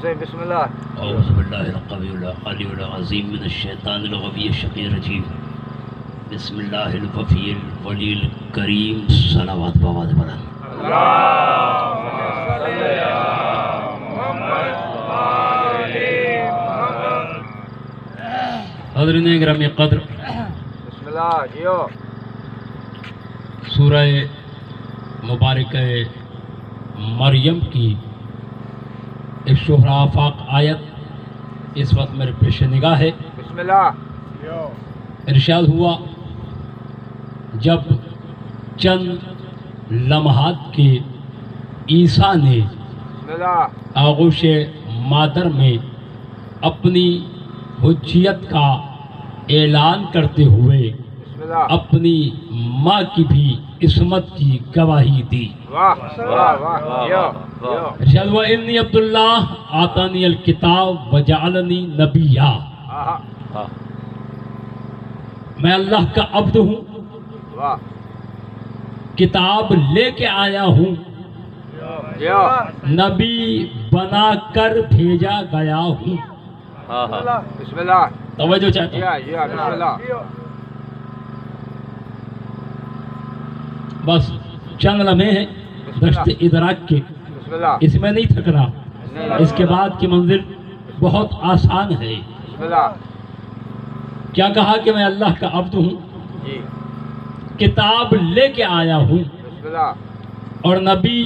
بسم اللہ اعوذ باللہ القوی العلی العظیم من الشیطان الغوی الشقی الرجیم بسم اللہ الوفی الولی الکریم صلوات بآواز بلند حضرین گرامی قدر، بسم اللہ جیو سورہ مبارکہ مریم کی ایک شہرا آفاق آیت اس وقت میرے پیش نگاہ ہے۔ بسم اللہ ارشاد ہوا جب چند لمحات کے عیسیٰ نے بسم اللہ آغوش مادر میں اپنی حجیت کا اعلان کرتے ہوئے بسم اللہ اپنی ماں کی بھی عصمت کی گواہی دی۔ واہ واہ واہ جیو جیو ارشاد ہوا انی عبداللہ آتانی الکتاب وجعلنی نبیہ، آہا میں اللہ کا عبد ہوں، واہ کتاب لے کے آیا ہوں، جیو نبی بنا کر بھیجا گیا ہوں۔ بسم اللہ توجہ چاہتا ہوں، جیا جیا بسم اللہ بس چند لمحے ہیں دشت ادراک کے، بسم اللہ اس میں نہیں تھکنا، اس کے بعد کی منزل بہت آسان ہے۔ بسم اللہ کیا کہا کہ میں اللہ کا عبد ہوں، جی کتاب لے کے آیا ہوں بسم اللہ اور نبی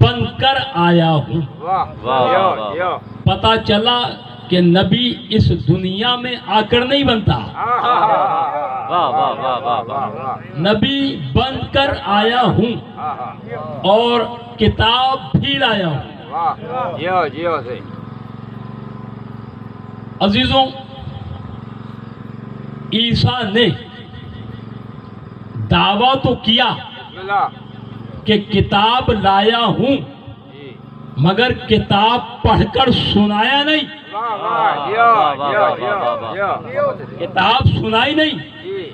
بن کر آیا ہوں۔ واہ جیو جیو پتہ چلا کہ نبی اس دنیا میں آ کر نہیں بنتا، واہ واہ واہ واہ واہ نبی بن کر آیا ہوں اور کتاب بھی لایا ہوں۔ واہ جیو جیو سے عزیزوں، عیسیٰ نے دعویٰ تو کیا بسم اللہ کہ کتاب لایا ہوں، جی مگر کتاب پڑھ کر سنایا نہیں، واہ واہ جیو جیو جیو جیو کتاب سنائی نہیں۔ جی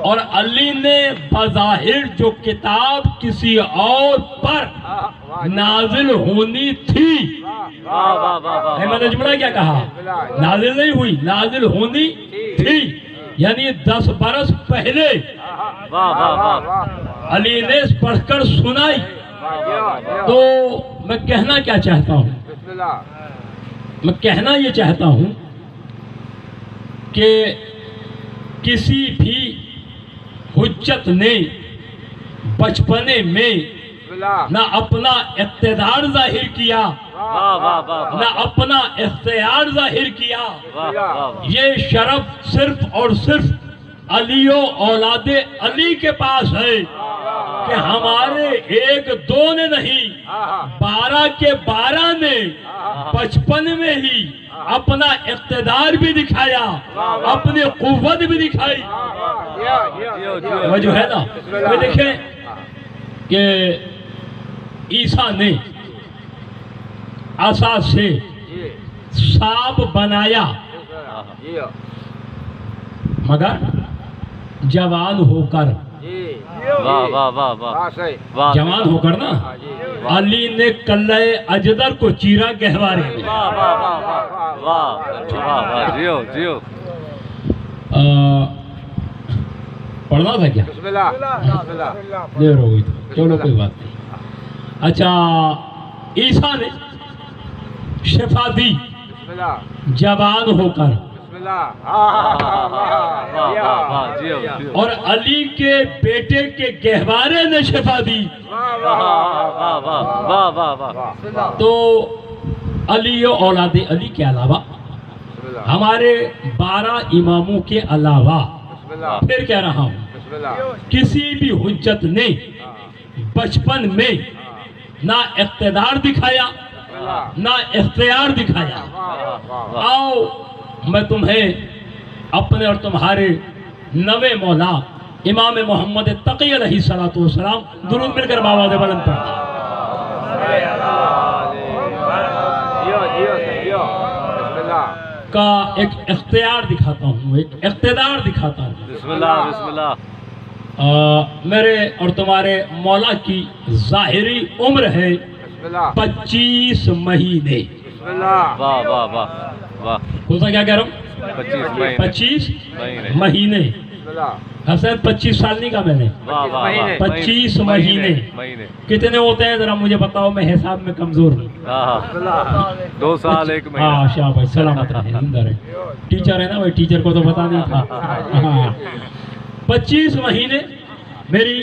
اور علی نے بظاہر جو کتاب کسی اور پر نازل ہونی تھی، واہ واہ واہ احمد اجملہ کیا کہا؟ نازل نہیں ہوئی، نازل ہونی تھی، یعنی 10 برس پہلے واہ واہ واہ علی نے پڑھ کر سنائی۔ جیو تو میں کہنا کیا چاہتا ہوں، بسم اللہ میں کہنا یہ چاہتا ہوں کہ کسی بھی حجت نے بچپنے میں بسم اللہ نہ اپنا اقتدار ظاہر کیا، واہ واہ واہ نہ اپنا اختیار ظاہر کیا۔ واہ یہ شرف صرف اور صرف علی و اولاد علی کے پاس ہے کہ ہمارے 1-2 نے نہیں، 12 کے 12 نے بچپن میں ہی اپنا اقتدار بھی دکھایا، اپنی قوت بھی دکھائی۔ وہ جو ہے نا، وہ دیکھیں کہ عیسیٰ نے عصا سے سانپ بنایا، مگر جوان ہو کر، جوان ہو کر نا علی نے کلہ اجدر کو چیرا گہوارے میں۔ پڑھنا تھا کیا؟ بسم اللہ بسم اللہ دیر ہو گئی تھی، چلو کوئی بات نہیں۔ اچھا، عیسیٰ نے شفا دی بسم اللہ جوان ہو کر، بسم اللہ اور علی کے بیٹے کے گہوارے نے شفا دی۔ تو علی و اولاد علی کے علاوہ ہمارے 12 اماموں کے علاوہ پھر کہہ رہا ہوں، کسی بھی حجت نے بچپن میں نہ اقتدار دکھایا نہ اختیار دکھایا۔ آؤ میں تمہیں اپنے اور تمہارے نوے مولا امام محمد تقی علیہ السلام درود مل کر بآواز بلند پڑھتے ہیں۔ کا ایک اختیار دکھاتا ہوں، ایک اقتدار دکھاتا ہوں۔ بسم اللہ بسم اللہ میرے اور تمہارے مولا کی ظاہری عمر ہے 25 مہینے۔ بسم اللہ واہ واہ واہ واہ کون سا کیا کہہ رہا ہوں 25 25 مہینے بسم اللہ حسین 25 سال نہیں کہا میں نے واہ واہ 25 مہینے کتنے ہوتے ہیں ذرا مجھے بتاؤ میں حساب میں کمزور ہوں 2 سال 1 مہینہ ہاں شاہ بھائی سلامت رہے زندہ رہے ٹیچر ہے نا بھائی ٹیچر کو تو پتا نہیں تھا ہاں 25 مہینے میری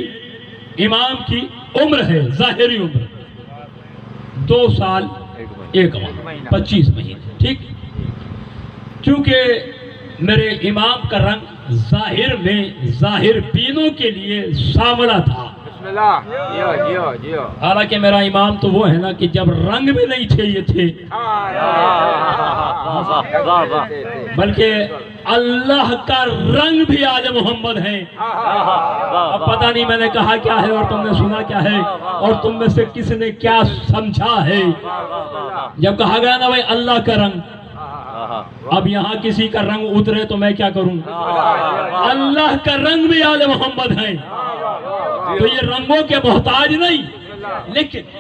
امام کی عمر ہے ظاہری عمر 2 سال 1 ماہ 25 مہینے ٹھیک کیونکہ میرے امام کا رنگ ظاہر میں ظاہر بینوں کے لیے سانولا تھا بسم اللہ جیو جیو جیو حالانکہ میرا امام تو وہ ہے نا کہ جب رنگ بھی نہیں تھے یہ تھے بلکہ اللہ کا رنگ بھی آل محمد ہے اب پتہ نہیں میں نے کہا کیا ہے اور تم نے سنا کیا ہے اور تم میں سے کس نے کیا سمجھا ہے جب کہا گیا نا بھائی اللہ کا رنگ اب یہاں کسی کا رنگ اترے تو میں کیا کروں اللہ کا رنگ بھی آل محمد ہے تو یہ رنگوں کے محتاج نہیں لیکن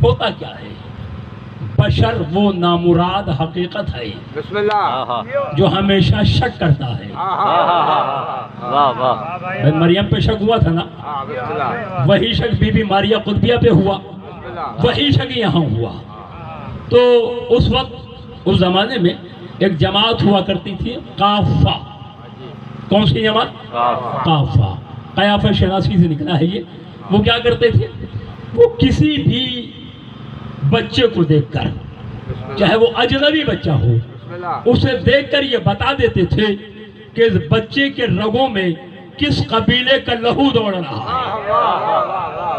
ہوتا کیا ہے بشر وہ نامراد حقیقت ہے بسم اللہ جو ہمیشہ شک کرتا ہے واہ واہ مریم پہ شک ہوا تھا نا بسم اللہ وہی شک بی بی ماریہ قطبیہ پہ ہوا بسم اللہ وہی شک یہاں ہوا تو اس وقت اس زمانے میں ایک جماعت ہوا کرتی تھی قافہ کون سی جماعت قافہ قیافہ شناسی سے نکلا ہے یہ وہ کیا کرتے تھے وہ کسی بھی بچے کو دیکھ کر چاہے وہ اجنبی بچہ ہو بسم اللہ اسے دیکھ کر یہ بتا دیتے تھے کہ اس بچے کے رگوں میں کس قبیلے کا لہو دوڑ رہا ہے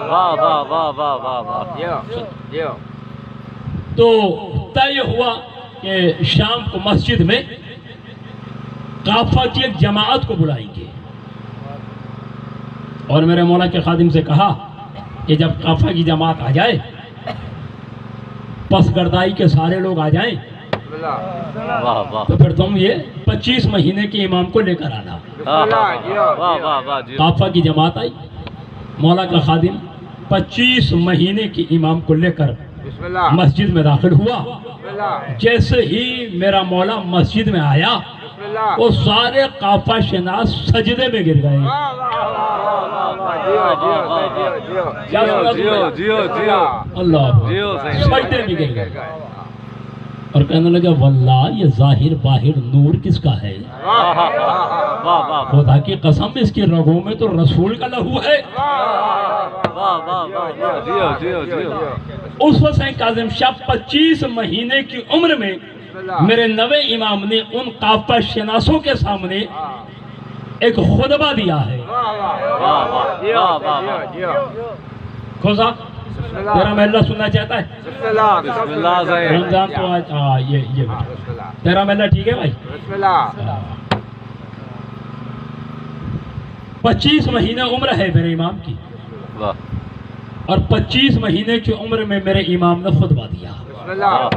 واہ واہ واہ واہ واہ واہ جیو جیو تو طے ہوا کہ شام کو مسجد میں قافہ کی ایک جماعت کو بلائیں گے اور میرے مولا کے خادم سے کہا کہ جب قافہ کی جماعت آ جائے پس گردائی کے سارے لوگ آ جائیں بسم اللہ واہ واہ تو پھر تم یہ 25 مہینے کے امام کو لے کر آنا بسم اللہ جیو واہ واہ واہ جی قافہ کی جماعت آئی مولا کا خادم 25 مہینے کے امام کو لے کر بسم اللہ مسجد میں داخل ہوا بسم اللہ جیسے ہی میرا مولا مسجد میں آیا بسم اللہ وہ سارے قافہ شناس سجدے میں گر گئے جیو جیو جیو جیو کیا سنا تم نے؟ جیو جیو اللہ جیو صحیح سجدے میں گر گئے اور کہنے لگا واللہ یہ ظاہر باہر نور کس کا ہے واہ واہ خدا کی قسم اس کی رگوں میں تو رسول کا لہو ہے واہ واہ واہ جیو جیو جیو اس وقت کاظم شاہ 25 مہینے کی عمر میں میرے نوے امام نے ان قافہ شناسوں کے سامنے ایک خطبہ دیا ہے جیو جیو خوزا تیرا محلہ سننا چاہتا ہے بسم اللہ بسم اللہ صحیح رمضان تو آج یہ بیٹا بسم اللہ تیرا محلہ ٹھیک ہے بھائی بسم اللہ 25 مہینے عمر ہے میرے امام کی واہ اور 25 مہینے کی عمر میں میرے امام نے خطبہ دیا بسم اللہ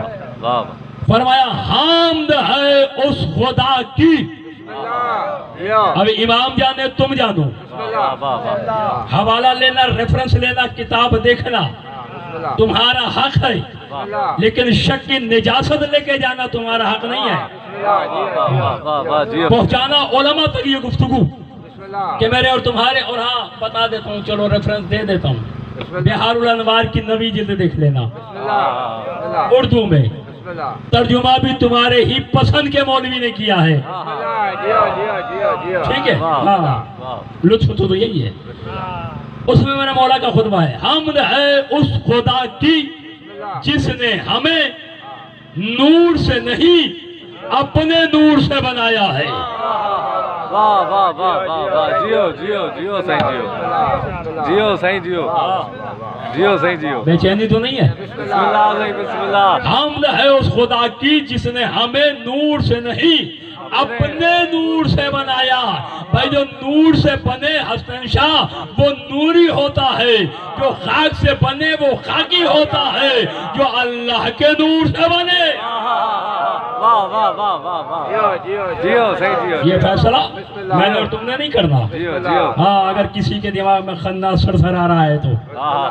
واہ فرمایا حامد ہے اس خدا کی بسم اللہ جیو اب امام جانے تم جانو بسم اللہ واہ واہ حوالہ لینا ریفرنس لینا کتاب دیکھنا بسم اللہ تمہارا حق ہے بسم اللہ لیکن شک کی نجاست لے کے جانا تمہارا حق نہیں ہے بسم اللہ جیو واہ واہ جیو پہنچانا علماء تک یہ گفتگو بسم اللہ کہ میرے اور تمہارے اور ہاں بتا دیتا ہوں چلو ریفرنس دے دیتا ہوں بسم اللہ بہار الانوار کی نوی جلد دیکھ لینا بسم اللہ بسم اللہ اردو میں بسم اللہ ترجمہ بھی تمہارے ہی پسند کے مولوی نے کیا ہے بسم اللہ جیو جیو جیو جیو ٹھیک ہے واہ ہاں واہ لطف تو یہی ہے اس میں میرے مولا کا خطبہ ہے حمد ہے اس خدا کی جس نے ہمیں نور سے نہیں اپنے نور سے بنایا ہے واہ واہ واہ واہ واہ جیو جیو جیو صحیح جیو جیو صحیح جیو جیو صحیح جیو بے چینی تو نہیں ہے بسم اللہ صحیح بسم اللہ حمد ہے اس خدا کی جس نے ہمیں نور سے نہیں اپنے نور سے بنایا بھائی جو نور سے بنے حسن شاہ وہ نوری ہوتا ہے جو خاک سے بنے وہ خاکی ہوتا ہے جو اللہ کے نور سے بنے واہ واہ واہ واہ واہ جیو صحیح جیو یہ فیصلہ میں نے اور تم نے نہیں کرنا. جیو جیو ہاں اگر کسی کے دماغ میں خندہ سرسر آ رہا ہے تو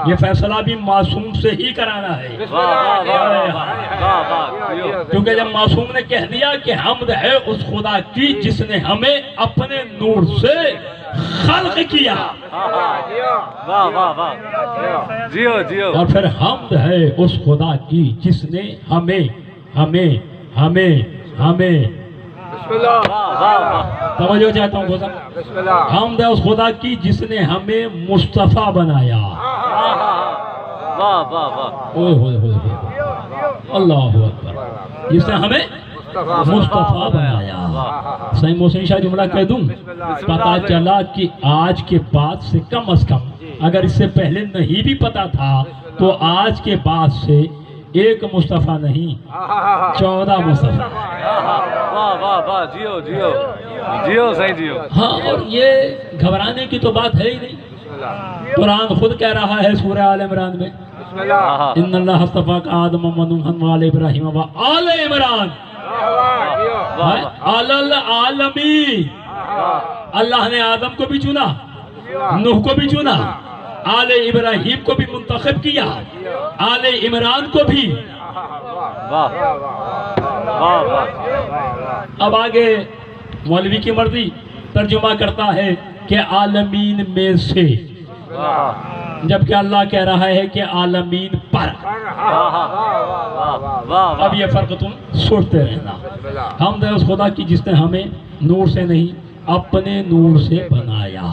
یہ فیصلہ بھی معصوم سے ہی کرانا ہے. واہ واہ واہ واہ واہ جیو کیونکہ جب معصوم نے کہہ دیا کہ حمد ہے اس خدا کی جس نے ہمیں اپنے نور سے خلق کیا, واہ واہ واہ جیو جیو اور پھر حمد ہے اس خدا کی جس نے ہمیں ہمیں ہمیں ہمیں واہ واہ واہ توجہ چاہتا ہوں گوزم. حمد ہے اس خدا کی جس نے ہمیں مصطفیٰ بنایا. واہ واہ واہ اوہ ہوئے ہوئے ہوئے اللہ اکبر, جس نے ہمیں مصطفیٰ بنایا. صحیح محسن شاہ جملہ کہہ دوں, پتا چلا کہ آج کے بعد سے کم از کم, اگر اس سے پہلے نہیں بھی پتا تھا تو آج کے بعد سے ایک مصطفیٰ نہیں 14 مصطفیٰ. واہ واہ واہ جیو جیو جیو صحیح جیو. ہاں اور یہ گھبرانے کی تو بات ہے ہی نہیں. قرآن خود کہہ رہا ہے سورہ آل عمران میں, ان اللہ اصطفیٰ آدم و نوحا وآل ابراہیم و آل عمران علی العالمین. اللہ نے آدم کو بھی چنا, نوح کو بھی چنا, آل ابراہیم کو بھی منتخب کیا, آل عمران کو بھی. واہ واہ واہ اب آگے مولوی کی مرضی ترجمہ کرتا ہے کہ عالمین میں سے, جبکہ اللہ کہہ رہا ہے کہ عالمین پر. اب یہ فرق تم سوچتے رہنا. حمد ہے اس خدا کی جس نے ہمیں نور سے نہیں اپنے نور سے بنایا.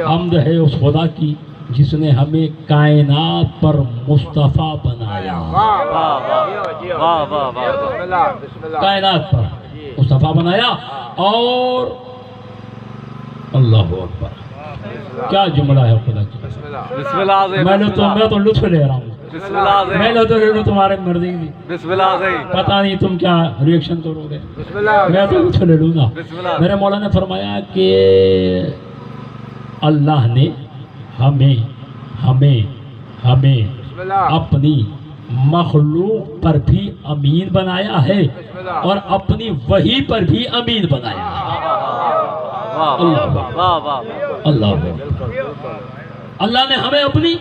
حمد ہے اس خدا کی جس نے ہمیں کائنات پر مصطفیٰ بنایا. واہ واہ واہ کائنات پر مصطفیٰ بنایا. اور اللہ اکبر, کیا جملہ ہے خدا کی. بسم اللہ میں تو لطف لے رہا ہوں. بسم اللہ میں تو لے لوں تمہارے مرضی کی. بسم اللہ صحیح. پتہ نہیں تم کیا ریئیکشن کرو گے, میں تو لطف لے لوں گا. میرے مولا نے فرمایا کہ اللہ نے ہمیں ہمیں ہمیں اپنی مخلوق پر بھی امین بنایا ہے اور اپنی وحی پر بھی امین بنایا. اللہ اللہ نے ہمیں اپنی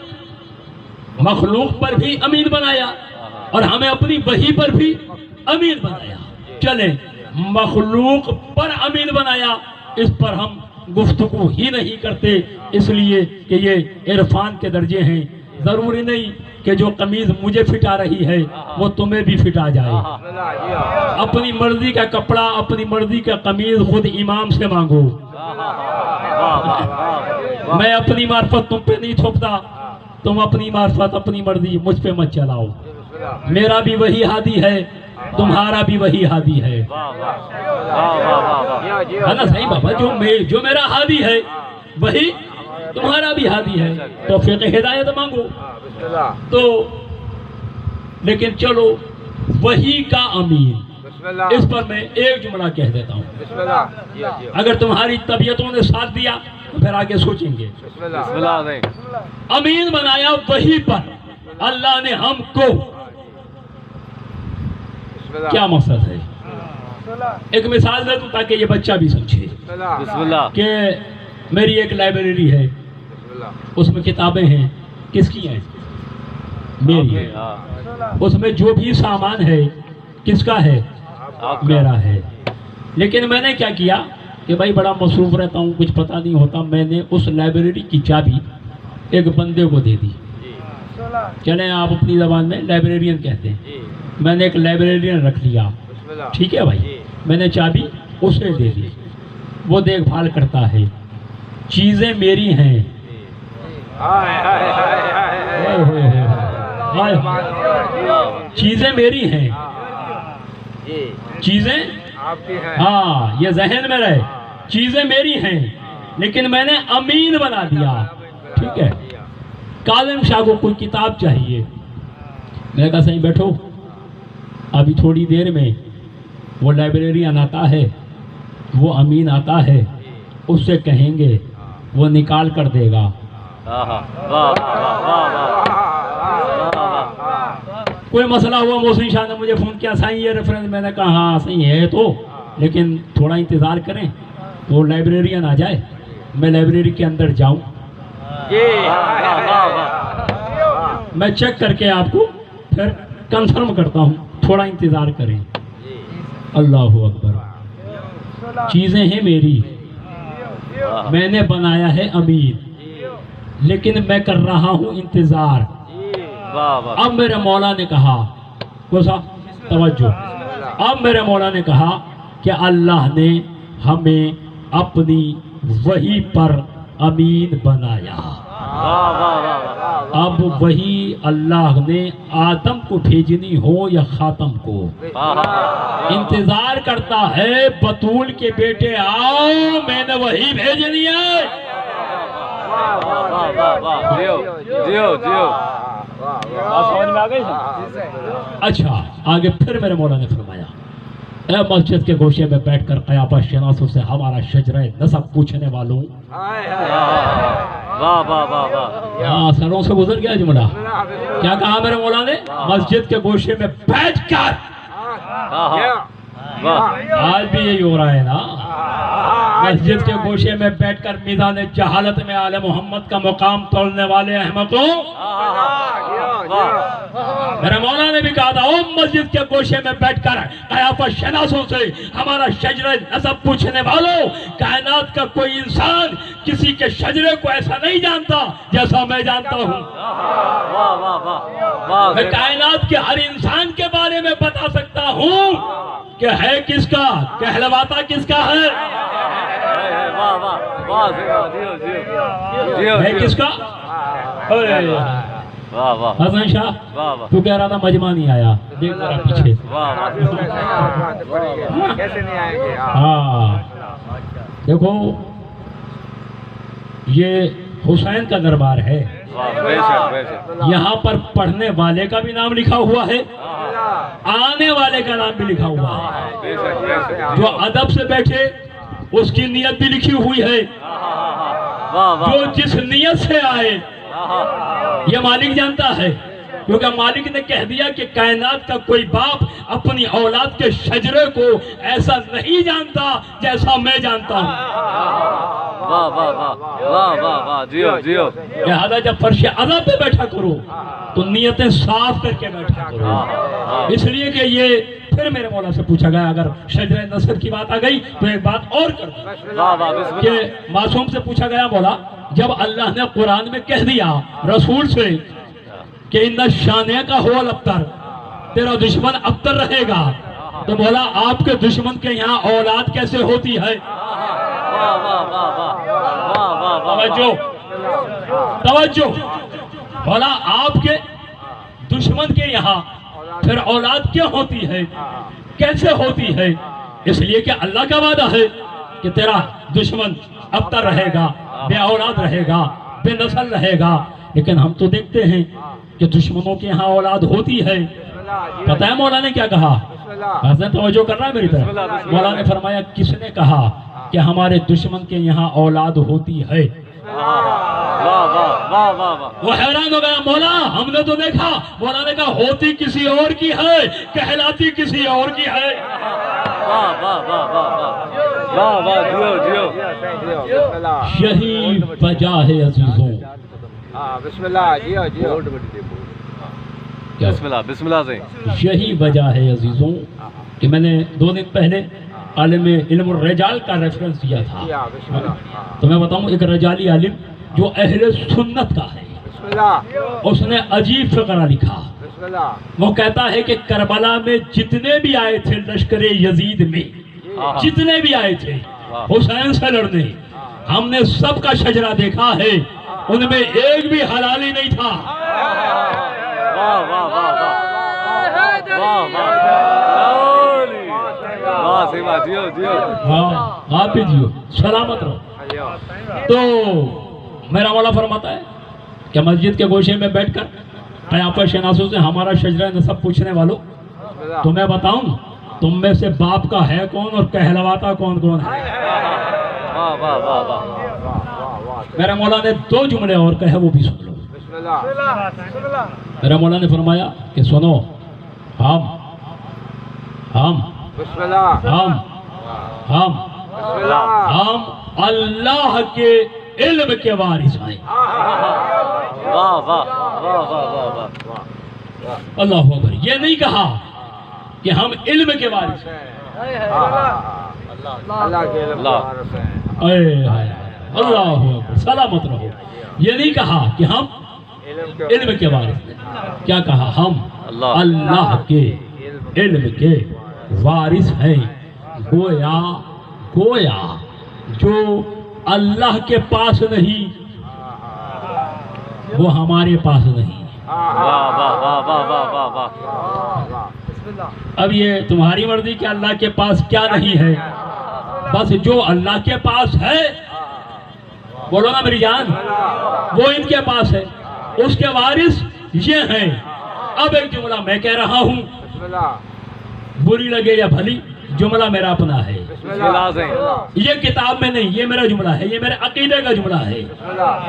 مخلوق پر بھی امین بنایا اور ہمیں اپنی وحی پر بھی امین بنایا. چلیں مخلوق پر امین بنایا, اس پر ہم گفتگو ہی نہیں کرتے, اس لیے کہ یہ عرفان کے درجے ہیں. ضروری نہیں کہ جو قمیض مجھے فٹا رہی ہے وہ تمہیں بھی فٹا جائے. اپنی مرضی کا کپڑا, اپنی مرضی کا قمیض خود امام سے مانگو. میں اپنی معرفت تم پہ نہیں تھوپتا, تم اپنی معرفت اپنی مرضی مجھ پہ مت چلاؤ. میرا بھی وہی ہادی ہے, تمہارا بھی وہی ہادی ہے. ہے نا صحیح بابا, جو میرا ہادی ہے وہی تمہارا بھی ہادی ہے. تو فقہ ہدایت مانگو. تو لیکن چلو وہی کا امین, اس پر میں ایک جملہ کہہ دیتا ہوں. اگر تمہاری طبیعتوں نے ساتھ دیا تو پھر آگے سوچیں گے. امین بنایا وہی پر اللہ نے ہم کو. کیا مقصد ہے؟ ایک مثال دے دوں تاکہ یہ بچہ بھی سمجھے. بسم اللہ. کہ میری ایک لائبریری ہے, اس میں کتابیں ہیں. کس کی ہیں؟ میری ہے. اس میں جو بھی سامان ہے کس کا ہے؟ میرا ہے. لیکن میں نے کیا کیا کہ بھائی بڑا مصروف رہتا ہوں, کچھ پتہ نہیں ہوتا, میں نے اس لائبریری کی چابی ایک بندے کو دے دی. چلیں آپ اپنی زبان میں لائبریرین کہتے ہیں. میں نے ایک لائبریرین رکھ لیا, ٹھیک ہے بھائی, میں نے چابی اسے دے دی. وہ دیکھ بھال کرتا ہے, چیزیں میری ہیں. چیزیں میری ہیں, چیزیں ہاں یہ ذہن میں رہے, چیزیں میری ہیں لیکن میں نے امین بنا دیا. ٹھیک ہے, کاظم شاہ کو کوئی کتاب چاہیے, میں نے کہا صحیح بیٹھو, ابھی تھوڑی دیر میں وہ لائبریرین آتا ہے, وہ امین آتا ہے, اس سے کہیں گے وہ نکال کر دے گا. کوئی مسئلہ ہوا محسن شاہ نے مجھے فون کیا سائیں یہ ریفرنس، میں نے کہا ہاں صحیح ہے تو، لیکن تھوڑا انتظار کریں وہ لائبریرین آ جائے، میں لائبریری کے اندر جاؤں، میں چیک کر کے آپ کو پھر کنفرم کرتا ہوں، تھوڑا انتظار کریں۔ اللہ اکبر، چیزیں ہیں میری، میں نے بنایا ہے امیر، لیکن میں کر رہا ہوں انتظار۔ اب میرے مولا نے کہا، کوسا توجہ، اب میرے مولا نے کہا کہ اللہ نے ہمیں اپنی وحی پر امین بنایا۔ اب وہی اللہ نے آدم کو بھیجنی ہو یا خاتم کو، انتظار کرتا ہے بطول کے بیٹے آؤ، میں نے وہی بھیجنی ہے۔ اچھا آگے پھر میرے مولا نے فرمایا، اے مسجد کے گوشے میں بیٹھ کر قیافہ شناسوں سے ہمارا شجرہ نسب پوچھنے والوں، سروں سے گزر گیا جملہ، کیا کہا میرے مولا نے؟ مسجد کے گوشے میں بیٹھ کر، آج بھی یہی ہو رہا ہے نا، مسجد کے گوشے میں بیٹھ کر میدان جہالت میں آل محمد کا مقام توڑنے والے احمقوں، میرے مولا نے بھی کہا تھا، او مسجد کے گوشے میں بیٹھ کر قیافہ شناسوں سے ہمارا شجرہ نسب پوچھنے والوں، کائنات کا کوئی انسان کسی کے شجرے کو ایسا نہیں جانتا جیسا میں جانتا ہوں۔ میں کائنات کے ہر انسان کے بارے میں بتا سکتا ہوں کہ ہے کس کا، کہلواتا کس کا ہے، ہے کس کا۔ حسن شاہ تو کہہ رہا تھا مجمع نہیں آیا، دیکھ ذرا پیچھے، ہاں دیکھو یہ حسین کا دربار ہے، یہاں پر پڑھنے والے کا بھی نام لکھا ہوا ہے، آنے والے کا نام بھی لکھا ہوا ہے، جو ادب سے بیٹھے اس کی نیت بھی لکھی ہوئی ہے، جو جس نیت سے آئے یہ مالک جانتا ہے، کیونکہ مالک نے کہہ دیا کہ کائنات کا کوئی باپ اپنی اولاد کے شجرے کو ایسا نہیں جانتا جیسا میں جانتا ہوں۔ لہذا جب فرش عذاب پہ بیٹھا کرو تو نیتیں صاف کر کے بیٹھا کرو، اس لیے کہ یہ پھر میرے مولا سے پوچھا گیا، اگر شجرہ نصب کی بات آ گئی تو ایک بات اور کر دوں کہ معصوم سے پوچھا گیا، مولا جب اللہ نے قرآن میں کہہ دیا رسول سے کہ ان شانیہ کا ہو الابتر، تیرا دشمن ابتر رہے گا، تو مولا آپ کے دشمن کے یہاں اولاد کیسے ہوتی ہے؟ توجہ توجہ، مولا آپ کے دشمن کے یہاں پھر اولاد کیا ہوتی ہے، کیسے ہوتی ہے؟ اس لیے کہ اللہ کا وعدہ ہے کہ تیرا دشمن ابتر رہے گا، بے اولاد رہے گا، بے نسل رہے گا، لیکن ہم تو دیکھتے ہیں کہ دشمنوں کے یہاں اولاد ہوتی ہے۔ پتہ ہے مولا نے کیا کہا؟ حسن توجہ کر رہا ہے میری طرف؟ مولا نے فرمایا کس نے کہا کہ ہمارے دشمن کے یہاں اولاد ہوتی ہے؟ وہ حیران ہو گیا، مولا ہم نے تو دیکھا، مولا نے کہا ہوتی کسی اور کی ہے، کہلاتی کسی اور کی ہے۔ یہی وجہ ہے عزیزوں، بسم اللہ بسم اللہ سے، یہی وجہ ہے عزیزوں کہ میں نے 2 دن پہلے عالم علم الرجال کا ریفرنس دیا تھا، تو میں بتاؤں ایک رجالی عالم جو اہل سنت کا ہے، اس نے عجیب فقرہ لکھا، وہ کہتا ہے کہ کربلا میں جتنے بھی آئے تھے لشکر یزید میں، جتنے بھی آئے تھے حسین سے لڑنے، ہم نے سب کا شجرہ دیکھا ہے، ان میں ایک بھی حلالی نہیں تھا۔ آپ بھی جیو، سلامت رہو۔ تو میرا مولا فرماتا ہے کہ مسجد کے گوشے میں بیٹھ کر قیافہ شناسوں سے ہمارا شجرہ نسب پوچھنے والوں، تو میں بتاؤں تم میں سے باپ کا ہے کون اور کہلواتا کون کون ہے؟ میرا مولا نے 2 جملے اور کہے، وہ بھی سن لو۔ میرا مولا نے فرمایا کہ سنو، ہم بسم اللہ بسم اللہ ہم اللہ کے علم کے وارث ہیں. واہ واہ واہ واہ واہ واہ. اللہ اکبر. یہ نہیں کہا کہ ہم علم کے وارث ہیں. اللہ کے علم اللہ. وارث ہیں. اے ہائے اللہ اکبر. سلامت رہو. یہ نہیں کہا کہ ہم علم کے وارث ہیں. کیا کہا؟ ہم اللہ کے علم کے وارث ہیں. گویا جو اللہ کے پاس نہیں وہ ہمارے پاس نہیں. واہ واہ واہ واہ واہ واہ واہ. اب یہ تمہاری مرضی کہ اللہ کے پاس کیا نہیں ہے. بس جو اللہ کے پاس ہے بولو نا میری جان وہ ان کے پاس ہے. اس کے وارث یہ ہیں. اب ایک جملہ میں کہہ رہا ہوں بسم اللہ بری لگے یا بھلی جملہ میرا اپنا ہے. بسم اللہ یہ کتاب میں نہیں یہ میرا جملہ ہے. یہ میرے عقیدے کا جملہ ہے.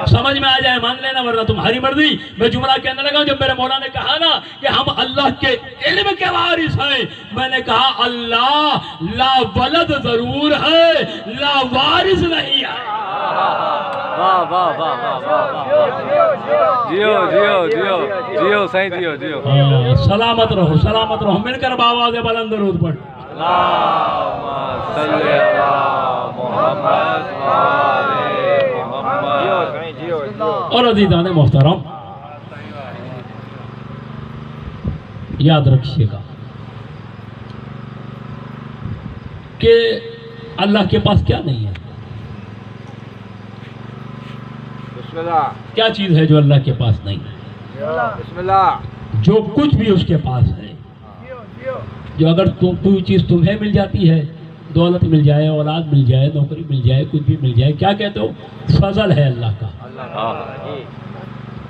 سمجھ میں آ جائے مان لینا ورنہ تمہاری مرضی. میں جملہ کہنے لگا جب میرے مولا نے کہا نا کہ ہم اللہ کے علم کے وارث ہیں میں نے کہا اللہ لا ولد ضرور ہے لا وارث نہیں ہے. واہ واہ واہ واہ واہ. جیو جیو جیو جیو سائیں جیو جیو. سلامت رہو سلامت رہو. مل کر باواز بلند درود پڑھ. اللہم صلی علی محمد و آل محمد. اور عزیزان محترم یاد رکھیے گا کہ اللہ کے پاس کیا نہیں ہے. بسم اللہ کیا چیز ہے جو اللہ کے پاس نہیں ہے؟ بسم اللہ جو کچھ بھی اس کے پاس ہے. جو اگر کوئی چیز تمہیں مل جاتی ہے دولت مل جائے اولاد مل جائے نوکری مل جائے کچھ بھی مل جائے کیا کہتے ہو؟ فضل ہے اللہ کا.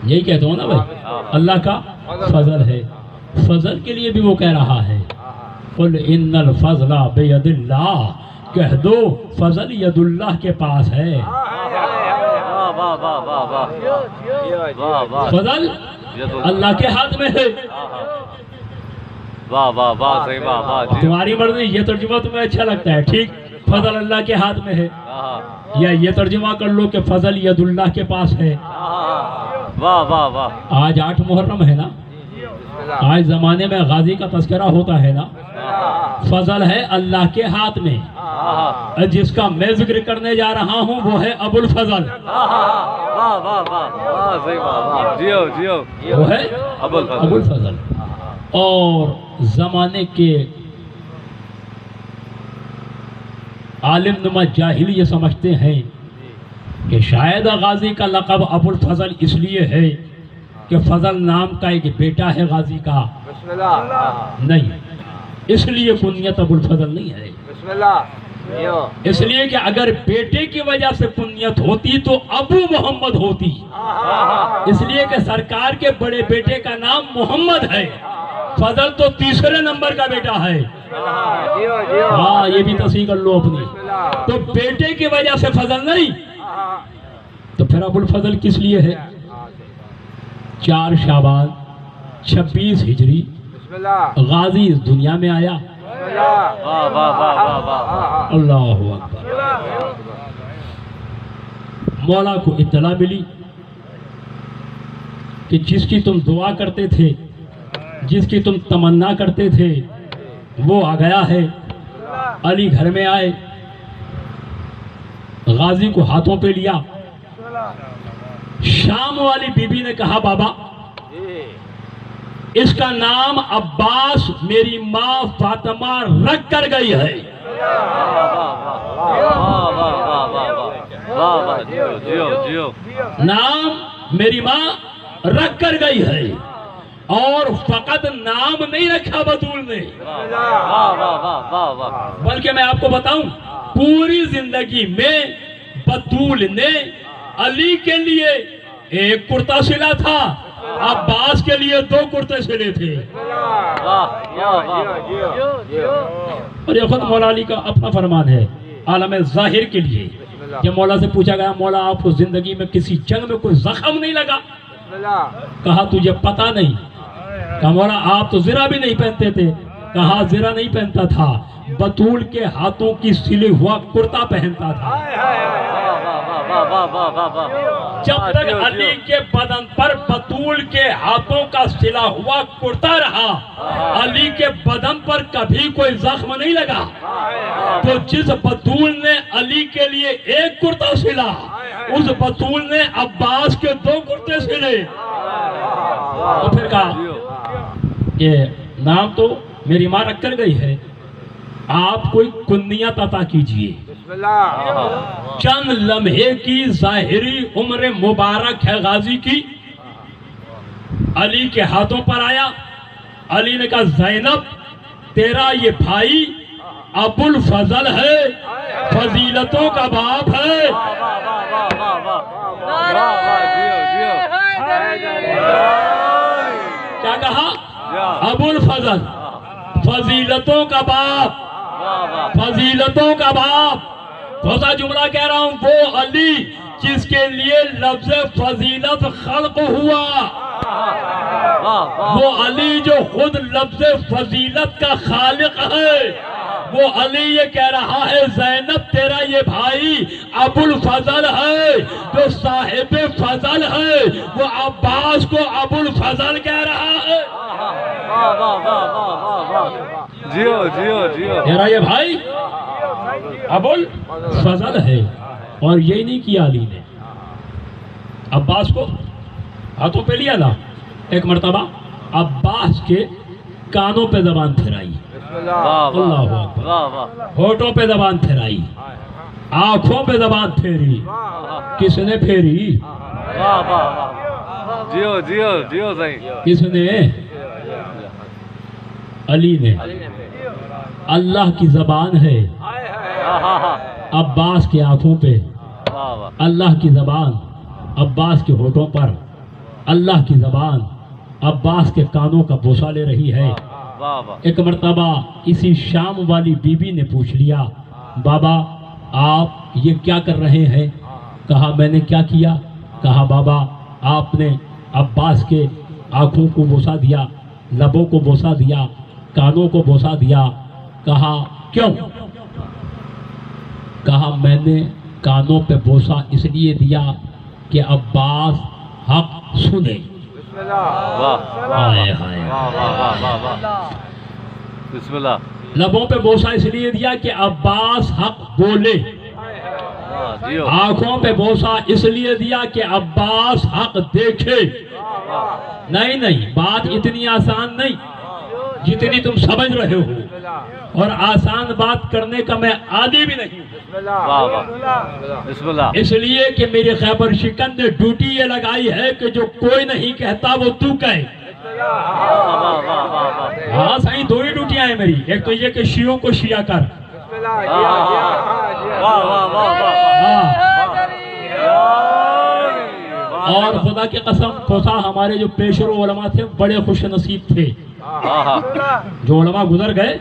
یہی کہتے ہو نا بھائی اللہ کا فضل ہے. فضل کے لیے بھی وہ کہہ رہا ہے قل ان الفضل بید اللہ. کہہ دو فضل ید اللہ کے پاس ہے. واہ واہ واہ واہ واہ واہ واہ. فضل اللہ کے ہاتھ میں ہے. واہ واہ واہ صحیح واہ واہ. تمہاری مرضی. یہ ترجمہ تمہیں اچھا لگتا ہے ٹھیک فضل اللہ کے ہاتھ میں ہے یا یہ ترجمہ کر لو کہ فضل ید اللہ کے پاس ہے. واہ واہ واہ. آج 8 محرم ہے نا. آج زمانے میں غازی کا تذکرہ ہوتا ہے نا. فضل ہے اللہ کے ہاتھ میں. جس کا میں ذکر کرنے جا رہا ہوں وہ ہے ابو الفضل. واہ واہ واہ واہ صحیح واہ واہ. جیو جیو وہ ہے ابو ابو الفضل. اور زمانے کے عالم نما جاہل یہ سمجھتے ہیں کہ شاید غازی کا لقب ابو الفضل اس لیے ہے کہ فضل نام کا ایک بیٹا ہے غازی کا. بسم اللہ نہیں اس لیے کنیت ابو الفضل نہیں ہے. بسم اللہ اس لیے کہ اگر بیٹے کی وجہ سے کنیت ہوتی تو ابو محمد ہوتی. اس لیے کہ سرکار کے بڑے بیٹے کا نام محمد ہے. فضل تو تیسرے نمبر کا بیٹا ہے. ہاں یہ بھی تصحیح کر لو اپنی. تو بیٹے کی وجہ سے فضل نہیں تو پھر ابو الفضل کس لیے ہے؟ 4 شعبان 26 ہجری بسم اللہ غازی اس دنیا میں آیا. واہ واہ واہ واہ واہ. اللہ اکبر. مولا کو اطلاع ملی کہ جس کی تم دعا کرتے تھے جس کی تم تمنا کرتے تھے وہ آ گیا ہے. علی گھر میں آئے غازی کو ہاتھوں پہ لیا. شام والی بی بی نے کہا بابا اس کا نام عباس میری ماں فاطمہ رکھ کر گئی ہے. نام میری ماں رکھ کر گئی ہے اور فقط نام نہیں رکھا بطول نے بلکہ میں آپ کو بتاؤں پوری زندگی میں بطول نے علی کے لیے ایک کرتا سلا تھا عباس کے لیے 2 کرتے سلے تھے. اور یہ خود مولا علی کا اپنا فرمان ہے عالم ظاہر کے لیے. جب مولا سے پوچھا گیا مولا آپ کو زندگی میں کسی جنگ میں کوئی زخم نہیں لگا؟ کہا تجھے پتہ نہیں کہا مولا آپ تو زرہ بھی نہیں پہنتے تھے. کہا زرہ نہیں پہنتا تھا, بطول کے ہاتھوں کی سلے ہوا کرتا پہنتا تھا. جب تک علی کے بدن پر بطول کے ہاتھوں کا سلا ہوا کرتا رہا, علی کے بدن پر کبھی کوئی زخم نہیں لگا. تو جس بطول نے علی کے لیے ایک کرتا سلا, اس بطول نے عباس کے 2 کرتے سلے. تو پھر کہا کہ نام تو میری ماں رکھ کر گئی ہے, آپ کوئی کنیت عطا کیجئے. چند لمحے کی ظاہری عمر مبارک ہے غازی کی. علی کے ہاتھوں پر آیا. علی نے کہا زینب تیرا یہ بھائی ابو الفضل ہے, فضیلتوں کا باپ ہے. کیا کہا؟ ابو الفضل, فضیلتوں کا باپ, فضیلتوں کا باپ. دوسرا جملہ کہہ رہا ہوں, وہ علی جس کے لیے لفظ فضیلت خلق ہوا, وہ علی جو خود لفظ فضیلت کا خالق ہے, وہ علی یہ کہہ رہا ہے زینب تیرا یہ بھائی ابو الفضل ہے, جو صاحب فضل ہے, وہ عباس کو ابو الفضل کہہ رہا ہے. جیو جیو جیو. تیرا یہ بھائی ابو الفضل ہے. اور یہی نہیں کیا علی نے, عباس کو ہاتھوں پہ لیا نا, ایک مرتبہ عباس کے کانوں پہ زبان پھرائی, اللہ اکبر, ہونٹوں پہ زبان پھرائی, آنکھوں پہ زبان پھیری. کس نے پھیری؟ جیو جیو جیو صحیح. کس نے؟ علی نے. اللہ کی زبان ہے عباس کے آنکھوں پہ, اللہ کی زبان عباس کے ہونٹوں پر, اللہ کی زبان عباس کے کانوں کا بوسہ لے رہی ہے. ایک مرتبہ اسی شام والی بی بی نے پوچھ لیا, بابا آپ یہ کیا کر رہے ہیں؟ کہا میں نے کیا کیا؟ کہا بابا آپ نے عباس کے آنکھوں کو بوسہ دیا, لبوں کو بوسہ دیا, کانوں کو بوسہ دیا. کہا کیوں؟ کہا میں نے کانوں پہ بوسہ اس لیے دیا کہ عباس حق سنے. بسم اللہ. لبوں پہ بوسہ اس لیے دیا کہ عباس حق بولے. آنکھوں پہ بوسہ اس لیے دیا کہ عباس حق دیکھے. نہیں بات اتنی آسان نہیں جتنی تم سمجھ رہے ہو, اور آسان بات کرنے کا میں عادی بھی نہیں ہوں. اس لیے کہ میری خیبر شکن نے ڈیوٹی یہ لگائی ہے کہ جو کوئی نہیں کہتا وہ تو کہے. ہاں صحیح, 2 ہی ڈیوٹیاں ہیں میری. ایک تو یہ کہ شیعوں کو شیعہ کر, اور خدا کی قسم کھوسا ہمارے جو پیشرو علماء تھے بڑے خوش نصیب تھے. جو علماء گزر گئے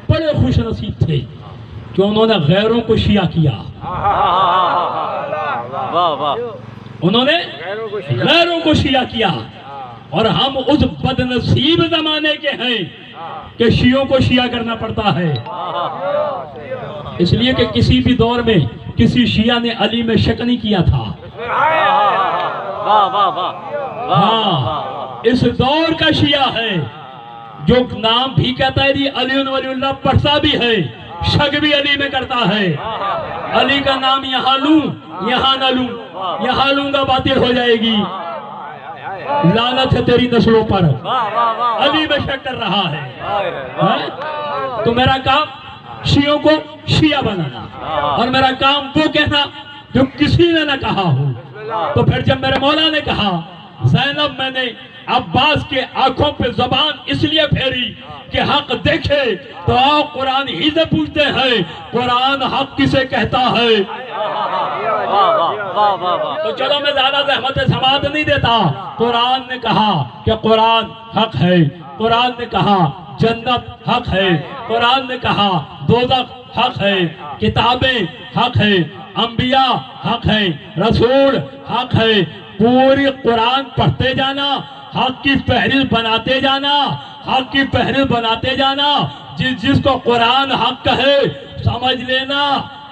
بڑے خوش نصیب تھے کہ انہوں نے غیروں کو شیعہ کیا. انہوں نے غیروں کو شیعہ کیا, اور ہم اس بد نصیب زمانے کے ہیں کہ شیعوں کو شیعہ کرنا پڑتا ہے. اس لیے کہ کسی بھی دور میں کسی شیعہ نے علی میں شک نہیں کیا تھا. ہاں اس دور کا شیعہ ہے جو نام بھی کہتا ہے علی ولی اللہ, پڑھتا بھی ہے, شک بھی علی میں کرتا ہے. علی کا نام یہاں لوں یہاں نہ لوں, یہاں لوں گا باطل ہو جائے گی. لعنت ہے تیری نسلوں پر, علی میں شک کر رہا ہے. تو میرا کام شیعوں کو شیعہ بنانا, اور میرا کام وہ کہنا جو کسی نے نہ کہا ہو. تو پھر جب میرے مولا نے کہا زینب میں نے عباس کے آنکھوں پہ زبان اس لیے پھیری کہ حق دیکھے, تو آؤ قرآن ہی سے پوچھتے ہیں قرآن حق کسے کہتا ہے. تو چلو میں زیادہ زحمت سماعت نہیں دیتا. قرآن نے کہا کہ قرآن حق ہے, قرآن نے کہا جنت حق ہے, قرآن نے کہا دوزخ حق ہے, کتابیں حق ہے, انبیاء حق ہے, رسول حق ہے. پوری قرآن پڑھتے جانا, حق کی فہرست بناتے جانا، حق کی فہرست بناتے جانا. جس کو قرآن حق کہے سمجھ لینا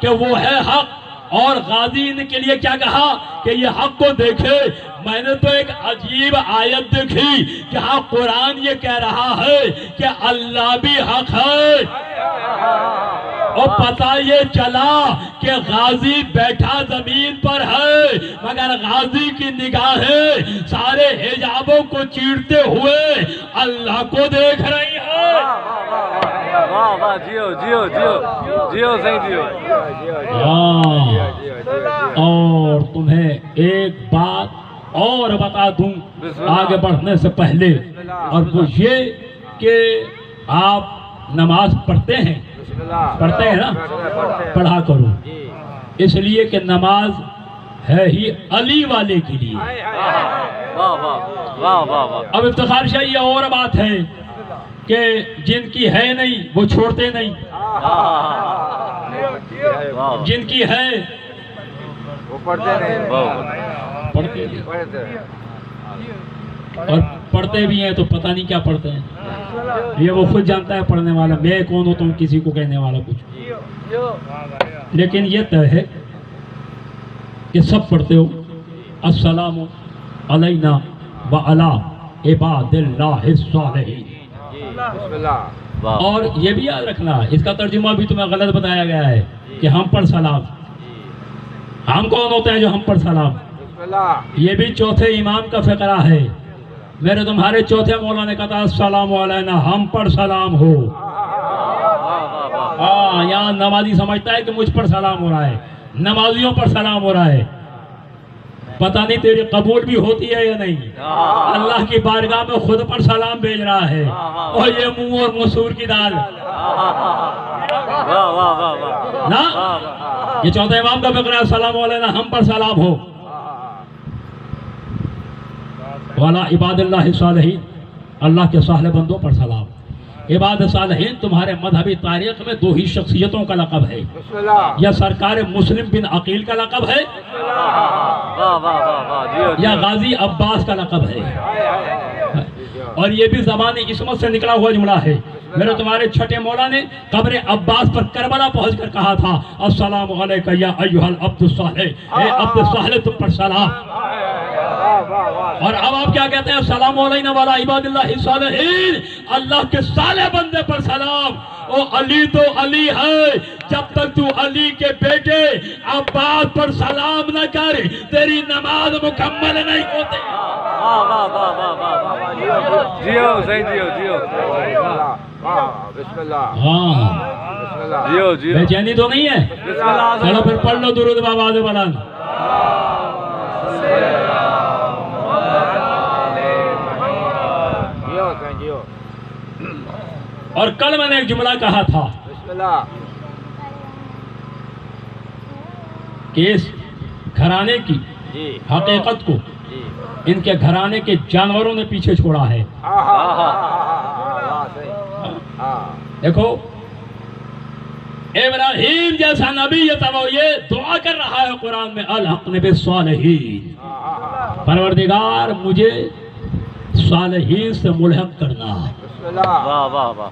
کہ وہ ہے حق. اور غازی ان کے لیے کیا کہا کہ یہ حق کو دیکھے. میں نے تو ایک عجیب آیت دیکھی کہ ہاں قرآن یہ کہہ رہا ہے کہ اللہ بھی حق ہے، اور پتہ یہ چلا کہ غازی بیٹھا زمین پر ہے مگر غازی کی نگاہیں سارے حجابوں کو چیرتے ہوئے اللہ کو دیکھ رہی ہیں. واہ واہ، جیو جیو جیو جیو صحیح جیو. اور تمہیں ایک بات اور بتا دوں آگے بڑھنے سے پہلے، اور وہ یہ کہ آپ نماز پڑھتے ہیں نا، پڑھا کرو، اس لیے کہ نماز ہے ہی علی والے کے لیے. اب افتخار شاہ یہ اور بات ہے کہ جن کی ہے نہیں وہ چھوڑتے نہیں، جن کی ہے وہ پڑھتے نہیں، پڑھتے بھی، اور پڑھتے بھی ہیں تو پتہ نہیں کیا پڑھتے ہیں. یہ وہ خود جانتا ہے پڑھنے والا، میں کون ہوتا ہوں کسی کو کہنے والا کچھ. لیکن یہ طے ہے کہ سب پڑھتے ہو السلام علینا وعلی عباد اللہ الصالحین. اور یہ بھی یاد رکھنا، اس کا ترجمہ بھی تمہیں غلط بتایا گیا ہے کہ ہم پر سلام. ہم کون ہوتے ہیں جو ہم پر سلام؟ یہ بھی چوتھے امام کا فقرہ ہے. میرے تمہارے چوتھے مولا نے کہا السلام علینا، ہم پر سلام ہو. یہاں نمازی سمجھتا ہے کہ مجھ پر سلام ہو رہا ہے، نمازیوں پر سلام ہو رہا ہے. پتہ نہیں تیری قبول بھی ہوتی ہے یا نہیں. اللہ کی بارگاہ میں خود پر سلام بھیج رہا ہے، اور یہ منہ اور مسور کی دال نا. یہ چوتھا امام کا فقرہ ہے السلام علینا، ہم پر سلام ہو. والا عباد اللہ الصالحین، اللہ کے صالح بندوں پر سلام. عباد صالحین تمہارے مذہبی تاریخ میں دو ہی شخصیتوں کا لقب ہے، یا سرکار مسلم بن عقیل کا لقب ہے یا غازی عباس کا لقب ہے. اور یہ بھی زبان عصمت سے نکلا ہوا جملہ ہے. میرے تمہارے چھٹے مولا نے قبر عباس پر کربلا پہنچ کر کہا تھا السلام علیکہ یا ایھا العبد الصالح، اے عبد صالح تم پر سلام. اور اب آپ کیا کہتے ہیں السلام علینا وعلی عباد اللہ الصالحین، اللہ کے صالح بندے پر سلام. او علی تو علی ہے، جب تک تو علی کے بیٹے عباس پر سلام نہ کر تیری نماز مکمل نہیں ہوتی. جیو صحیح جیو جیو. بسم اللہ. ہاں جیو جیو. بے چینی تو نہیں ہے؟ چلو پھر پڑھ لو درود بآواز بلند. اور کل میں نے ایک جملہ کہا تھا کہ اس گھرانے کی حقیقت کو ان کے گھرانے کے جانوروں نے پیچھے چھوڑا ہے. دیکھو ابراہیم جیسا نبی یہ دعا کر رہا ہے قرآن میں الحقنا بالصالحین، پروردگار مجھے صالحین سے ملحق کرنا. واہ واہ واہ.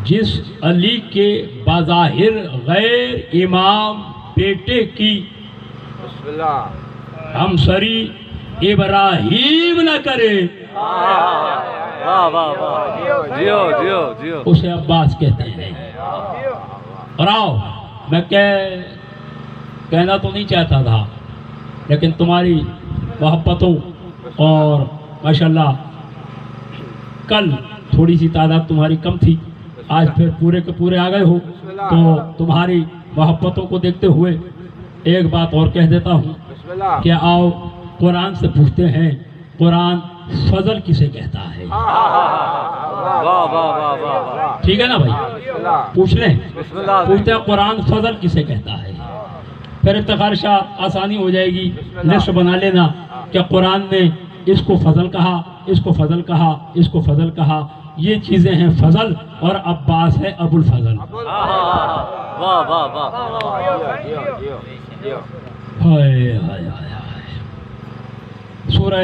جس علی کے بظاہر غیر امام بیٹے کی ہمسری ابراہیم نہ کرے جیو جیو جیو اسے عباس کہتے ہیں. اور آؤ میں کہنا تو نہیں چاہتا تھا، لیکن تمہاری محبتوں اور ماشاءاللہ کل تھوڑی سی تعداد تمہاری کم تھی، آج پھر پورے کے پورے آ گئے ہو، تو تمہاری محبتوں کو دیکھتے ہوئے ایک بات اور کہہ دیتا ہوں کہ آؤ قرآن سے پوچھتے ہیں قرآن فضل کسے کہتا ہے. ٹھیک ہے نا بھائی، پوچھ لیں، پوچھتے ہیں قرآن فضل کسے کہتا ہے. پھر افتخار شاہ آسانی ہو جائے گی، لسٹ بنا لینا کہ قرآن نے اس کو فضل کہا، اس کو فضل کہا، اس کو فضل کہا. یہ چیزیں ہیں فضل، اور عباس ہے ابو الفضل. سورہ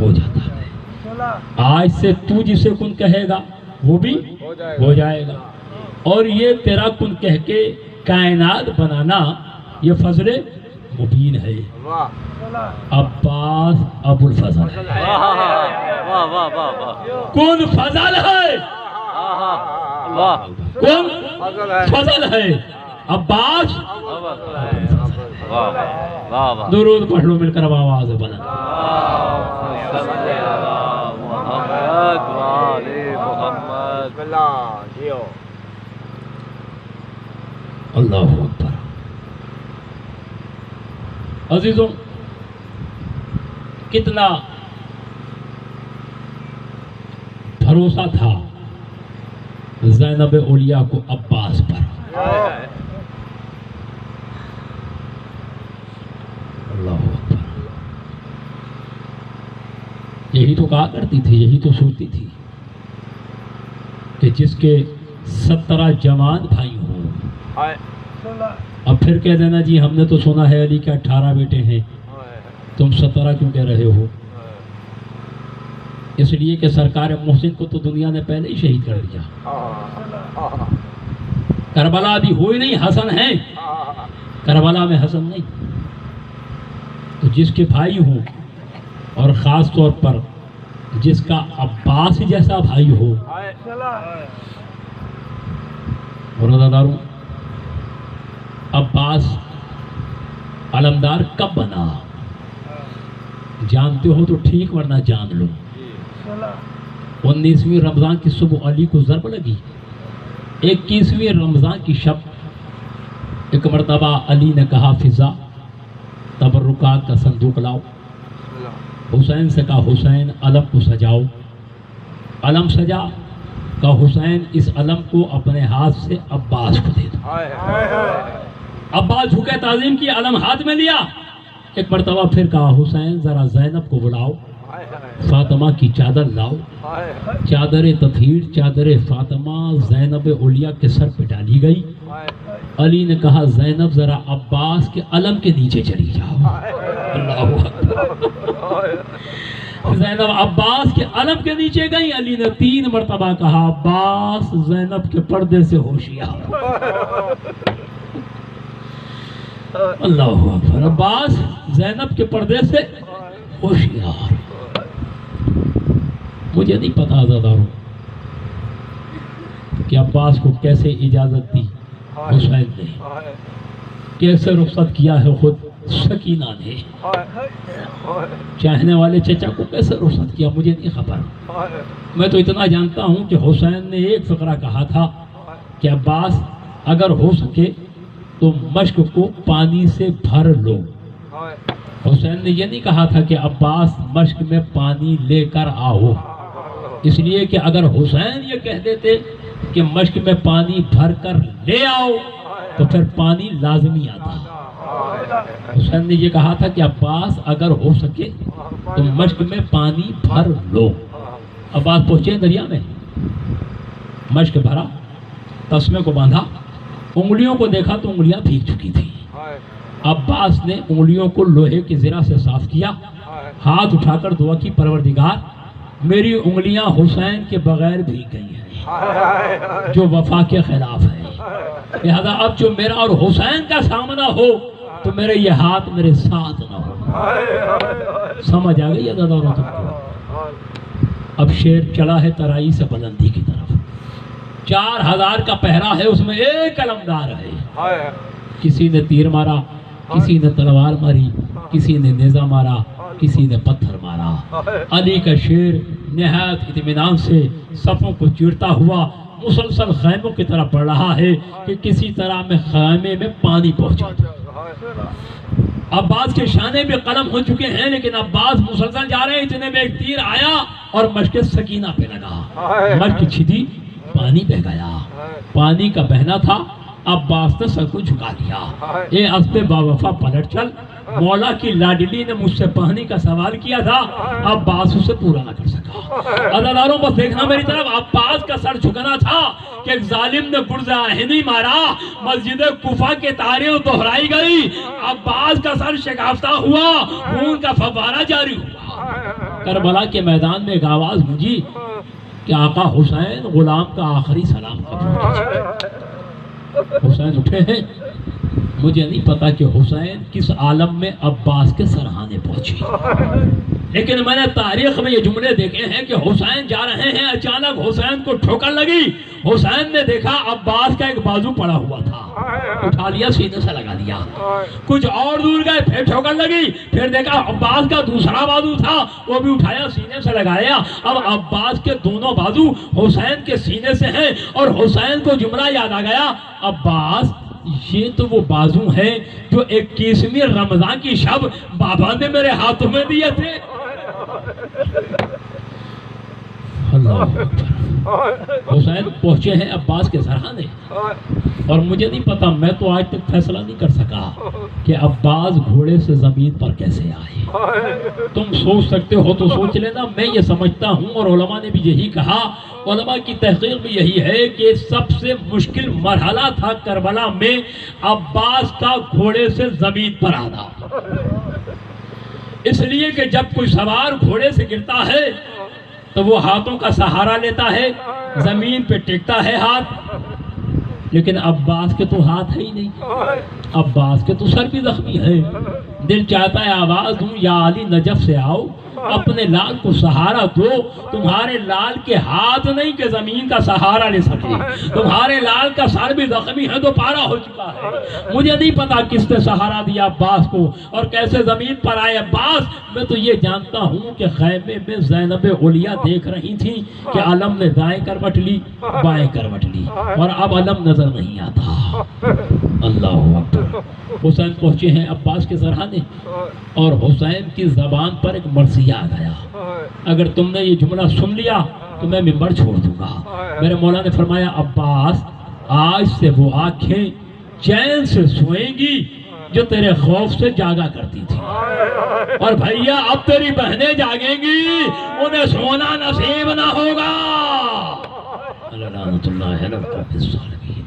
ہو جاتا ہے۔ آج سے تو جسے کن کہے گا وہ بھی ہو جائے گا، اور یہ تیرا کن کہہ کے کائنات بنانا یہ فضل مبین ہے۔ عباس ابو الفضل ہے، واہ واہ واہ واہ کون فضل ہے، واہ کون فضل ہے، عباس۔ واہ واہ درود پڑھ لو مل کر آواز بلند۔ محمد وآل محمد۔ اللہ اکبر۔ عزیزوں، کتنا بھروسہ تھا زینب اولیاء کو عباس پر۔ اللہ اکبر۔ یہی تو کہا کرتی تھی، یہی تو سوچتی تھی کہ جس کے 17 جوان بھائی ہوں، اب پھر کہہ دینا جی ہم نے تو سنا ہے علی کے 18 بیٹے ہیں، تم 17 کیوں کہہ رہے ہو؟ اس لیے کہ سرکار محسن کو تو دنیا نے پہلے ہی شہید کر دیا۔ کربلا ابھی ہوئی نہیں، حسن ہے، کربلا میں حسن نہیں۔ تو جس کے بھائی ہوں، اور خاص طور پر جس کا عباس جیسا بھائی ہو، اور روزاداروں، عباس علمدار کب بنا جانتے ہو تو ٹھیک، ورنہ جان لو۔ 19ویں رمضان کی صبح علی کو ضرب لگی، 21ویں رمضان کی شب ایک مرتبہ علی نے کہا فضا تبرکات کا صندوق لاؤ۔ حسین سے کہا حسین علم کو سجاؤ، علم سجا، کہا حسین اس علم کو اپنے ہاتھ سے عباس کو دے دو۔ عباس جھکے تعظیم کی، علم ہاتھ میں لیا۔ ایک مرتبہ پھر کہا حسین ذرا زینب کو بلاؤ، فاطمہ کی چادر لاؤ۔ چادر تطہیر، چادر فاطمہ زینب اولیاء کے سر پہ ڈالی گئی۔ علی نے کہا زینب ذرا عباس کے علم کے نیچے چلی جاؤ۔ اللہ اکبر۔ زینب عباس کے علم کے نیچے گئی۔ علی نے 3 مرتبہ کہا عباس زینب کے پردے سے ہوشیار۔ اللہ اکبر۔ عباس زینب کے پردے سے ہوشیار۔ مجھے نہیں پتا عزیزانو کہ عباس کو کیسے اجازت دی حسین نے، کیسے رخصت کیا ہے خود سکینہ نے، چاہنے والے چچا کو کیسے رخصت کیا مجھے نہیں خبر۔ میں تو اتنا جانتا ہوں کہ حسین نے ایک فقرہ کہا تھا کہ عباس اگر ہو سکے تو مشک کو پانی سے بھر لو۔ حسین نے یہ نہیں کہا تھا کہ عباس مشک میں پانی لے کر آؤ، اس لیے کہ اگر حسین یہ کہہ دیتے کہ مشک میں پانی بھر کر لے آؤ تو پھر پانی لازمی آتا۔ حسین نے یہ کہا تھا کہ عباس اگر ہو سکے تو مشک میں پانی بھر لو۔ عباس پہنچے دریا میں، مشک بھرا، تسمے کو باندھا، انگلیوں کو دیکھا تو انگلیاں بھیگ چکی تھی۔ عباس نے انگلیوں کو لوہے کی زرہ سے صاف کیا، ہاتھ اٹھا کر دعا کی پروردگار میری انگلیاں حسین کے بغیر بھیگ گئی ہیں جو وفا کے خلاف ہے، لہذا اب جو میرا اور حسین کا سامنا ہو تو میرے یہ ہاتھ میرے ساتھ نہ ہو۔ سمجھ آ گئی ہے دادوں تم کو؟ اب شیر چلا ہے ترائی سے بلندی کی طرف، 4000 کا پہرا ہے، اس میں ایک علمدار ہے۔ کسی نے تیر مارا، کسی نے تلوار ماری، کسی نے نیزہ مارا، کسی نے پتھر مارا۔ علی کا شیر نہایت اطمینان سے صفوں کو چیرتا ہوا مسلسل خیموں کی طرف بڑھ رہا ہے کہ کسی طرح میں خیمے میں پانی پہنچا۔ عباس کے شانے میں قلم ہو چکے ہیں، لیکن عباس مسلسل جا رہے ہیں، اتنے میں ایک تیر آیا اور مشک سکینہ پہ لگا، مشک چھدی، پانی بہ گیا۔ پانی کا بہنا تھا عباس نے سر کو جھکا دیا، اے اسب باوفا پلٹ چل، مولا کی لاڈلی نے مجھ سے پانی کا سوال کیا تھا، عباس اسے پورا نہ کر سکا۔ عزاداروں بس دیکھنا میری طرف، عباس کا سر جھکنا تھا کہ ایک ظالم نے گرز آہنی مارا، مسجد کوفہ کے تاریخ دہرائی گئی، عباس کا سر شکافتہ ہوا، خون کا فوارہ جاری ہوا۔ کربلا کے میدان میں ایک آواز گونجی کہ آقا حسین غلام کا آخری سلام قبول۔ حسین اٹھے ہیں، مجھے نہیں پتا کہ حسین کس عالم میں عباس کے سرحانے پہنچی، لیکن میں نے تاریخ میں یہ جملے دیکھے ہیں کہ حسین جا رہے ہیں، اچانک حسین کو ٹھوکر لگی، حسین نے دیکھا عباس کا ایک بازو پڑا ہوا تھا، اٹھا لیا سینے سے لگا دیا، کچھ اور دور گئے پھر ٹھوکر لگی، پھر دیکھا عباس کا دوسرا بازو تھا، وہ بھی اٹھایا سینے سے لگایا، اب عباس کے دونوں بازو حسین کے سینے سے ہیں، اور حسین کو جملہ یاد آ گیا، عباس یہ تو وہ بازو ہیں جو 21ویں رمضان کی شب بابا نے میرے ہاتھوں میں دیے تھے۔ اللہ اکبر۔ حسین پہنچے ہیں عباس کے سرحانے، اور مجھے نہیں پتا، میں تو آج تک فیصلہ نہیں کر سکا کہ عباس گھوڑے سے زمین پر کیسے آئے۔ تم سوچ سکتے ہو تو سوچ لینا، میں یہ سمجھتا ہوں، اور علماء نے بھی یہی کہا، علماء کی تحقیق بھی یہی ہے کہ سب سے مشکل مرحلہ تھا کربلا میں عباس کا گھوڑے سے زمین پر آنا، اس لیے کہ جب کوئی سوار گھوڑے سے گرتا ہے تو وہ ہاتھوں کا سہارا لیتا ہے، زمین پہ ٹکتا ہے ہاتھ، لیکن عباس کے تو ہاتھ ہے ہی نہیں، عباس کے تو سر بھی زخمی ہے، دل چاہتا ہے آواز دوں یا علی نجف سے آؤ، اپنے لال کو سہارا دو، تمہارے لال کے ہاتھ نہیں کہ زمین کا سہارا لے سکے، تمہارے لال کا سر بھی زخمی ہے، دوپہرا ہو چکا ہے، مجھے نہیں پتا کس نے سہارا دیا عباس کو اور کیسے زمین پر آئے عباس، میں تو یہ جانتا ہوں کہ خیمے میں زینب علیہ دیکھ رہی تھی کہ علم نے دائیں کروٹ لی، بائیں کروٹ لی، اور اب علم نظر نہیں آتا۔ اللہ اکبر۔ حسین پہنچے ہیں عباس کے سرحانے، اور حسین کی زبان پر ایک مرثیہ آ گیا، اگر تم نے یہ جملہ سن لیا تو میں منبر چھوڑ دوں گا۔ میرے مولا نے فرمایا عباس آج سے وہ آنکھیں چین سے سوئیں گی جو تیرے خوف سے جاگا کرتی تھی، اور بھیا اب تیری بہنیں جاگیں گی، انہیں سونا نصیب نہ ہوگا۔ اللہ لعنت اللہ علی الظالمین۔